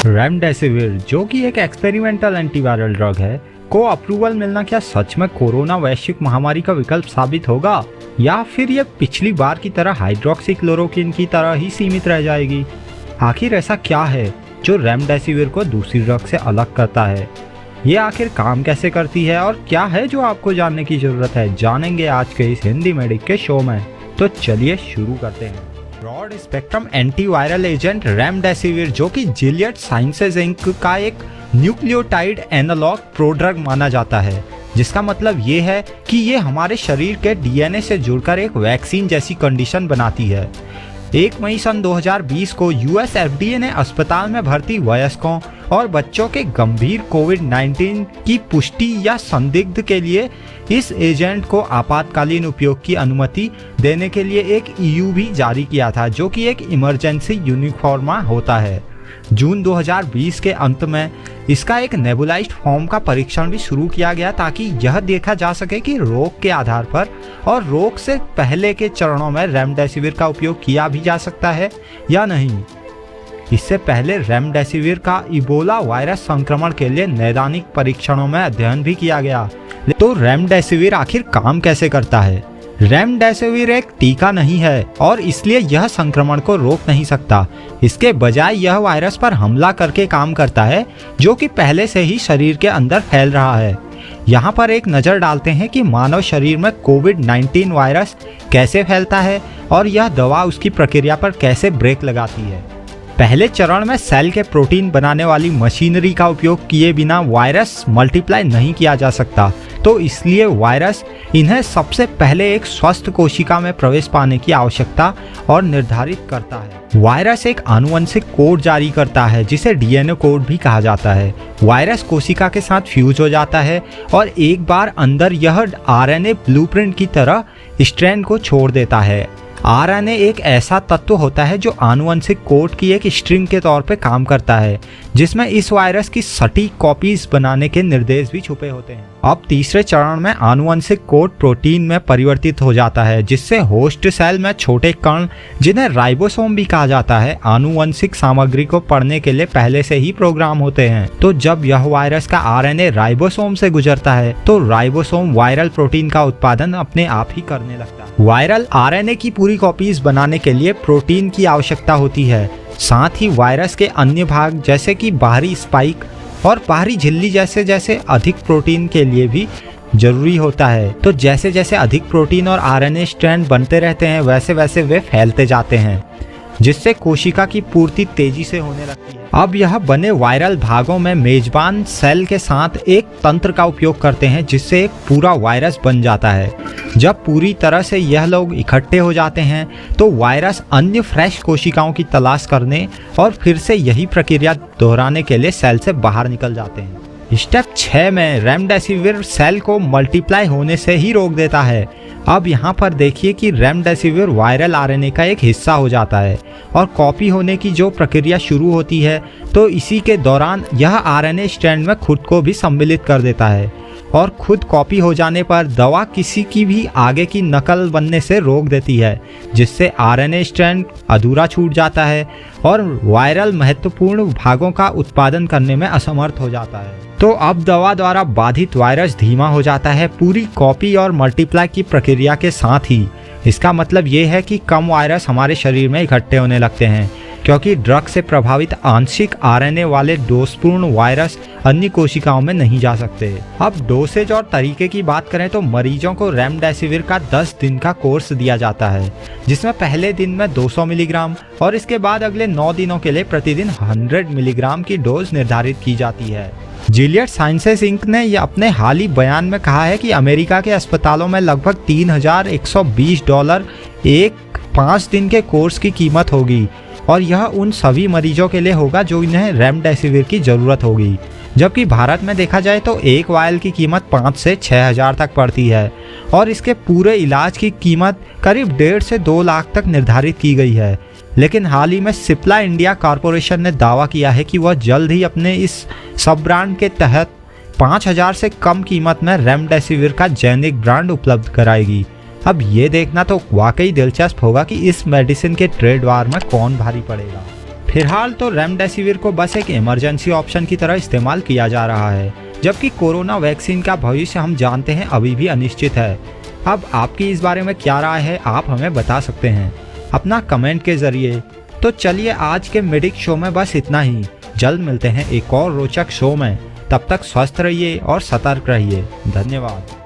Remdesivir, जो कि एक एक्सपेरिमेंटल एंटीवायरल ड्रग है, को अप्रूवल मिलना क्या सच में कोरोना वैश्विक महामारी का विकल्प साबित होगा, या फिर यह पिछली बार की तरह हाइड्रोक्सीक्लोरोक्विन की तरह ही सीमित रह जाएगी? आखिर ऐसा क्या है जो रेमडेसिविर को दूसरी ड्रग से अलग करता है? ये आखिर काम कैसे करती है और क्या है जो आपको जानने की जरूरत है, जानेंगे आज के इस हिंदी मेडिक के शो में। तो चलिए शुरू करते हैं। Broad spectrum antiviral agent remdesivir, जो कि जिलियड साइंसेज इंक का एक न्यूक्लियोटाइड एनालॉग प्रोड्रग माना जाता है, जिसका मतलब ये है कि ये हमारे शरीर के डीएनए से जुड़कर एक वैक्सीन जैसी कंडीशन बनाती है। 1 मई सन 2020 को यूएस एफडीए ने अस्पताल में भर्ती वयस्कों और बच्चों के गंभीर कोविड-19 की पुष्टि या संदिग्ध के लिए इस एजेंट को आपातकालीन उपयोग की अनुमति देने के लिए एक ईयू भी जारी किया था, जो कि एक इमरजेंसी यूनिफॉर्मा होता है। जून 2020 के अंत में इसका एक नेबुलाइज्ड फॉर्म का परीक्षण भी शुरू किया गया, ताकि यह देखा जा सके कि रोग के आधार पर और रोग से पहले के चरणों में रेमडेसिविर का उपयोग किया भी जा सकता है या नहीं। इससे पहले रेमडेसिविर का इबोला वायरस संक्रमण के लिए नैदानिक परीक्षणों में अध्ययन भी किया गया। तो रेमडेसिविर आखिर काम कैसे करता है? रेमडेसिविर एक टीका नहीं है और इसलिए यह संक्रमण को रोक नहीं सकता। इसके बजाय यह वायरस पर हमला करके काम करता है, जो कि पहले से ही शरीर के अंदर फैल रहा है। यहाँ पर एक नज़र डालते हैं कि मानव शरीर में कोविड-19 वायरस कैसे फैलता है और यह दवा उसकी प्रक्रिया पर कैसे ब्रेक लगाती है। पहले चरण में सेल के प्रोटीन बनाने वाली मशीनरी का उपयोग किए बिना वायरस मल्टीप्लाई नहीं किया जा सकता, तो इसलिए वायरस इन्हें सबसे पहले एक स्वस्थ कोशिका में प्रवेश पाने की आवश्यकता और निर्धारित करता है। वायरस एक आनुवंशिक कोड जारी करता है, जिसे डीएनए कोड भी कहा जाता है। वायरस कोशिका के साथ फ्यूज हो जाता है और एक बार अंदर यह आरएनए ब्लूप्रिंट की तरह स्ट्रैंड को छोड़ देता है। आरएनए एक ऐसा तत्व होता है जो आनुवंशिक कोड की एक स्ट्रिंग के तौर पे काम करता है, जिसमें इस वायरस की सटीक कॉपीज बनाने के निर्देश भी छुपे होते हैं। अब तीसरे चरण में आनुवंशिक कोड प्रोटीन में परिवर्तित हो जाता है, जिससे होस्ट सेल में छोटे कण, जिन्हें राइबोसोम भी कहा जाता है, आनुवंशिक सामग्री को पढ़ने के लिए पहले से ही प्रोग्राम होते हैं। तो जब यह वायरस का आरएनए राइबोसोम से गुजरता है, तो राइबोसोम वायरल प्रोटीन का उत्पादन अपने आप ही करने लगता है। वायरल आरएनए की पूरी कॉपीज बनाने के लिए प्रोटीन की आवश्यकता होती है। साथ ही वायरस के अन्य भाग, जैसे कि बाहरी स्पाइक और बाहरी झिल्ली जैसे अधिक प्रोटीन के लिए भी जरूरी होता है। तो जैसे जैसे अधिक प्रोटीन और आरएनए स्ट्रैंड बनते रहते हैं, वैसे वैसे वे फैलते जाते हैं, जिससे कोशिका की पूर्ति तेजी से होने लगती है। अब यह बने वायरल भागों में मेजबान सेल के साथ एक तंत्र का उपयोग करते हैं, जिससे एक पूरा वायरस बन जाता है। जब पूरी तरह से यह लोग इकट्ठे हो जाते हैं, तो वायरस अन्य फ्रेश कोशिकाओं की तलाश करने और फिर से यही प्रक्रिया दोहराने के लिए सेल से बाहर निकल जाते हैं। स्टेप 6 में रेमडेसिविर सेल को मल्टीप्लाई होने से ही रोक देता है। अब यहाँ पर देखिए कि रेमडेसिविर वायरल आरएनए का एक हिस्सा हो जाता है और कॉपी होने की जो प्रक्रिया शुरू होती है, तो इसी के दौरान यह आरएनए स्ट्रैंड में खुद को भी सम्मिलित कर देता है और खुद कॉपी हो जाने पर दवा किसी की भी आगे की नकल बनने से रोक देती है, जिससे आरएनए स्ट्रैंड अधूरा छूट जाता है और वायरल महत्वपूर्ण भागों का उत्पादन करने में असमर्थ हो जाता है। तो अब दवा द्वारा बाधित वायरस धीमा हो जाता है, पूरी कॉपी और मल्टीप्लाई की प्रक्रिया के साथ ही। इसका मतलब ये है कि कम वायरस हमारे शरीर में इकट्ठे होने लगते हैं, क्योंकि ड्रग से प्रभावित आंशिक आरएनए वाले डोजपूर्ण वायरस अन्य कोशिकाओं में नहीं जा सकते। अब डोसेज और तरीके की बात करें तो मरीजों को रेमडेसिविर का 10 दिन का कोर्स दिया जाता है, जिसमें पहले दिन में 200 मिलीग्राम और इसके बाद अगले 9 दिनों के लिए प्रतिदिन 100 मिलीग्राम की डोज निर्धारित की जाती है। जिलियड साइंसेज इंक ने अपने हाल ही बयान में कहा है कि अमेरिका के अस्पतालों में लगभग $3,120 एक 5 दिन के कोर्स की कीमत होगी, और यह उन सभी मरीजों के लिए होगा जो इन्हें रेमडेसिविर की ज़रूरत होगी। जबकि भारत में देखा जाए तो एक वायल की कीमत 5 से 6 हज़ार तक पड़ती है और इसके पूरे इलाज की कीमत करीब 1.5 से 2 लाख तक निर्धारित की गई है। लेकिन हाल ही में सिप्ला इंडिया कॉरपोरेशन ने दावा किया है कि वह जल्द ही अपने इस सब ब्रांड के तहत 5,000 से कम कीमत में रेमडेसिविर का जेनेरिक ब्रांड उपलब्ध कराएगी। अब ये देखना तो वाकई दिलचस्प होगा कि इस मेडिसिन के ट्रेड वार में कौन भारी पड़ेगा। फिलहाल तो रेमडेसिविर को बस एक इमरजेंसी ऑप्शन की तरह इस्तेमाल किया जा रहा है, जबकि कोरोना वैक्सीन का भविष्य हम जानते हैं अभी भी अनिश्चित है। अब आपकी इस बारे में क्या राय है, आप हमें बता सकते हैं अपना कमेंट के जरिए। तो चलिए आज के मेडिक शो में बस इतना ही। जल्द मिलते हैं एक और रोचक शो में। तब तक स्वस्थ रहिए और सतर्क रहिए। धन्यवाद।